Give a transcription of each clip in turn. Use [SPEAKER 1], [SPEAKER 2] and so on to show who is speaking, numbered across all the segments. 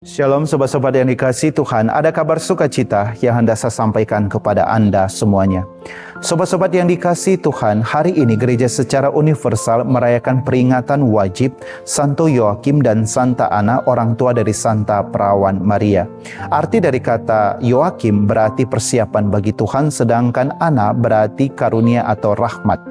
[SPEAKER 1] Shalom sobat-sobat yang dikasihi Tuhan, ada kabar sukacita yang hendak saya sampaikan kepada Anda semuanya. Sobat-sobat yang dikasihi Tuhan, hari ini gereja secara universal merayakan peringatan wajib Santo Yoakim dan Santa Ana, orang tua dari Santa Perawan Maria. Arti dari kata Yoakim berarti persiapan bagi Tuhan, sedangkan Ana berarti karunia atau rahmat.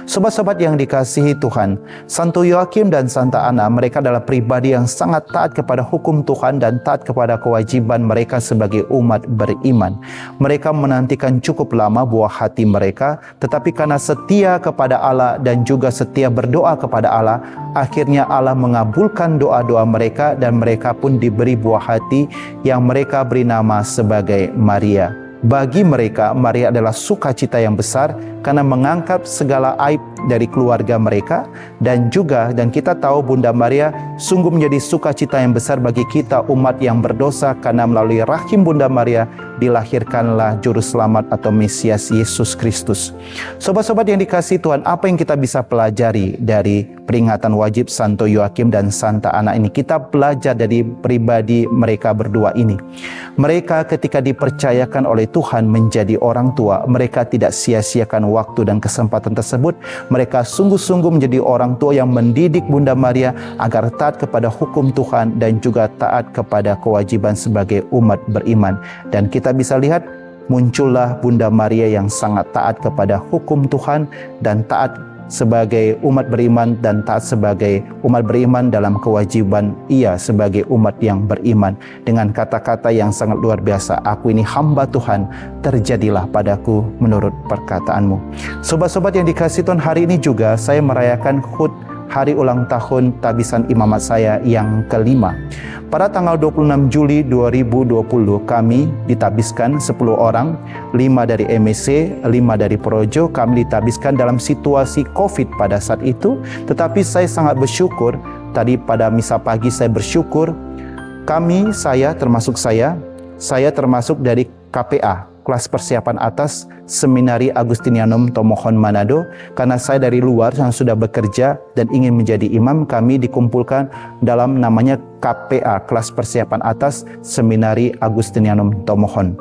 [SPEAKER 1] Sobat-sobat yang dikasihi Tuhan, Santo Yoakim dan Santa Ana, mereka adalah pribadi yang sangat taat kepada hukum Tuhan dan taat kepada kewajiban mereka sebagai umat beriman. Mereka menantikan cukup lama buah hati mereka, tetapi karena setia kepada Allah dan juga setia berdoa kepada Allah, akhirnya Allah mengabulkan doa-doa mereka dan mereka pun diberi buah hati yang mereka beri nama sebagai Maria. Bagi mereka, Maria adalah sukacita yang besar karena mengangkat segala aib dari keluarga mereka, dan kita tahu Bunda Maria sungguh menjadi sukacita yang besar bagi kita umat yang berdosa, karena melalui rahim Bunda Maria dilahirkanlah juru selamat atau Mesias Yesus Kristus. Sobat-sobat yang dikasihi Tuhan, apa yang kita bisa pelajari dari peringatan wajib Santo Yoakim dan Santa Ana ini? Kita belajar dari pribadi mereka berdua ini. Mereka ketika dipercayakan oleh Tuhan menjadi orang tua, mereka tidak sia-siakan waktu dan kesempatan tersebut. Mereka sungguh-sungguh menjadi orang tua yang mendidik Bunda Maria agar taat kepada hukum Tuhan dan juga taat kepada kewajiban sebagai umat beriman. Dan kita bisa lihat muncullah Bunda Maria yang sangat taat kepada hukum Tuhan dan taat sebagai umat beriman dan taat sebagai umat beriman dalam kewajiban ia sebagai umat yang beriman. Dengan kata-kata yang sangat luar biasa, "Aku ini hamba Tuhan, terjadilah padaku menurut perkataanmu." Sobat-sobat yang dikasihi Tuhan, hari ini juga saya merayakan HUT, hari ulang tahun tabisan imamat saya yang kelima. Pada tanggal 26 Juli 2020 kami ditabiskan 10 orang, 5 dari MSC, 5 dari Projo. Kami ditabiskan dalam situasi COVID pada saat itu, tetapi saya sangat bersyukur. Tadi pada misa pagi saya bersyukur, saya termasuk dari KPA, kelas persiapan atas Seminari Agustinianum Tomohon Manado. Karena saya dari luar yang sudah bekerja dan ingin menjadi imam, kami dikumpulkan dalam namanya KPA, kelas persiapan atas Seminari Agustinianum Tomohon.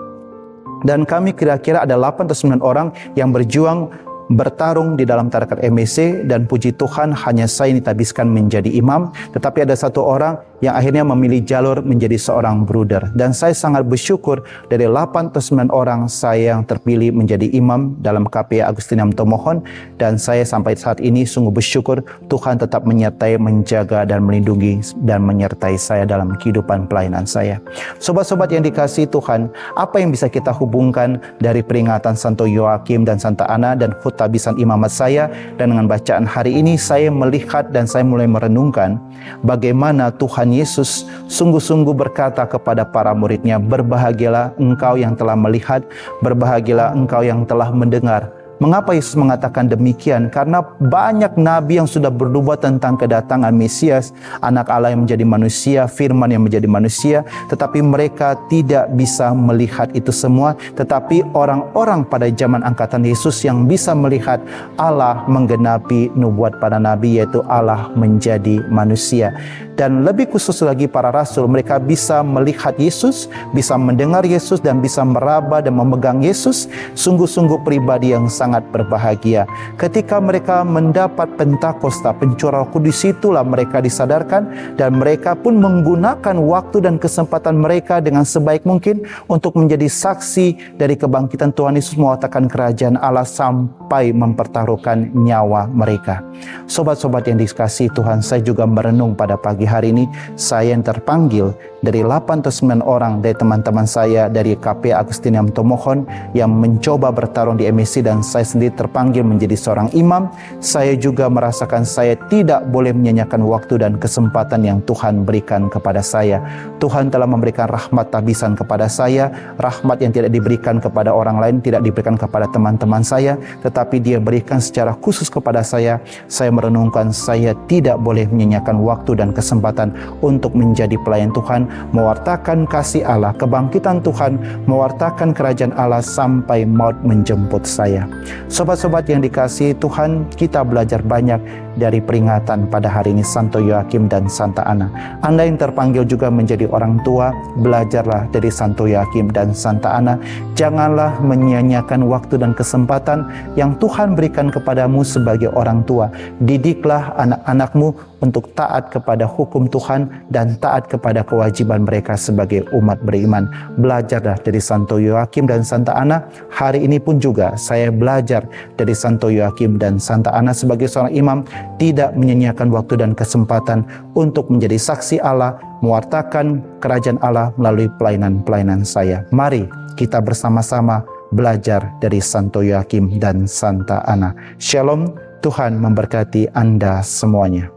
[SPEAKER 1] Dan kami kira-kira ada 8 atau 9 orang yang berjuang bertarung di dalam tarekat MSC, dan puji Tuhan hanya saya yang ditabiskan menjadi imam, tetapi ada 1 orang yang akhirnya memilih jalur menjadi seorang bruder. Dan saya sangat bersyukur dari 8 atau 9 orang saya yang terpilih menjadi imam dalam KPA Agustinianum Tomohon, dan saya sampai saat ini sungguh bersyukur Tuhan tetap menyertai, menjaga dan melindungi dan menyertai saya dalam kehidupan pelayanan saya. Sobat-sobat yang dikasihi Tuhan, apa yang bisa kita hubungkan dari peringatan Santo Yoakim dan Santa Ana dan tabisan imamat saya, dan dengan bacaan hari ini saya melihat dan saya mulai merenungkan bagaimana Tuhan Yesus sungguh-sungguh berkata kepada para muridnya, "Berbahagialah engkau yang telah melihat, berbahagialah engkau yang telah mendengar." Mengapa Yesus mengatakan demikian? Karena banyak nabi yang sudah bernubuat tentang kedatangan Mesias, anak Allah yang menjadi manusia, firman yang menjadi manusia, tetapi mereka tidak bisa melihat itu semua. Tetapi orang-orang pada zaman angkatan Yesus yang bisa melihat Allah menggenapi nubuat para nabi, yaitu Allah menjadi manusia. Dan lebih khusus lagi para rasul, mereka bisa melihat Yesus, bisa mendengar Yesus, dan bisa meraba dan memegang Yesus. Sungguh-sungguh pribadi yang sangat berbahagia. Ketika mereka mendapat Pentakosta, pencurahan Roh Kudus, itulah mereka disadarkan, dan mereka pun menggunakan waktu dan kesempatan mereka dengan sebaik mungkin untuk menjadi saksi dari kebangkitan Tuhan Yesus, mewatakan kerajaan Allah sampai mempertaruhkan nyawa mereka. Sobat-sobat yang dikasihi Tuhan, saya juga merenung pada pagi hari ini, saya yang terpanggil dari 8 atau 9 orang dari teman-teman saya dari KPA Agustinianum Tomohon yang mencoba bertarung di MSC, dan saya sendiri terpanggil menjadi seorang imam. Saya juga merasakan saya tidak boleh menyanyiakan waktu dan kesempatan yang Tuhan berikan kepada saya. Tuhan telah memberikan rahmat tabisan kepada saya, rahmat yang tidak diberikan kepada orang lain, tidak diberikan kepada teman-teman saya, tetapi Dia berikan secara khusus kepada saya. Saya merenungkan saya tidak boleh menyanyiakan waktu dan kesempatan untuk menjadi pelayan Tuhan, mewartakan kasih Allah, kebangkitan Tuhan, mewartakan kerajaan Allah sampai maut menjemput saya. Sobat-sobat yang dikasihi Tuhan, kita belajar banyak dari peringatan pada hari ini Santo Yoakim dan Santa Ana. Anda yang terpanggil juga menjadi orang tua, belajarlah dari Santo Yoakim dan Santa Ana. Janganlah menyia-nyiakan waktu dan kesempatan yang Tuhan berikan kepadamu sebagai orang tua. Didiklah anak-anakmu untuk taat kepada hukum Tuhan dan taat kepada kewajiban mereka sebagai umat beriman. Belajarlah dari Santo Yoakim dan Santa Ana. Hari ini pun juga saya belajar dari Santo Yoakim dan Santa Ana sebagai seorang imam, tidak menyia-nyiakan waktu dan kesempatan untuk menjadi saksi Allah, mewartakan kerajaan Allah melalui pelayanan-pelayanan saya. Mari kita bersama-sama belajar dari Santo Yoakim dan Santa Ana. Shalom, Tuhan memberkati Anda semuanya.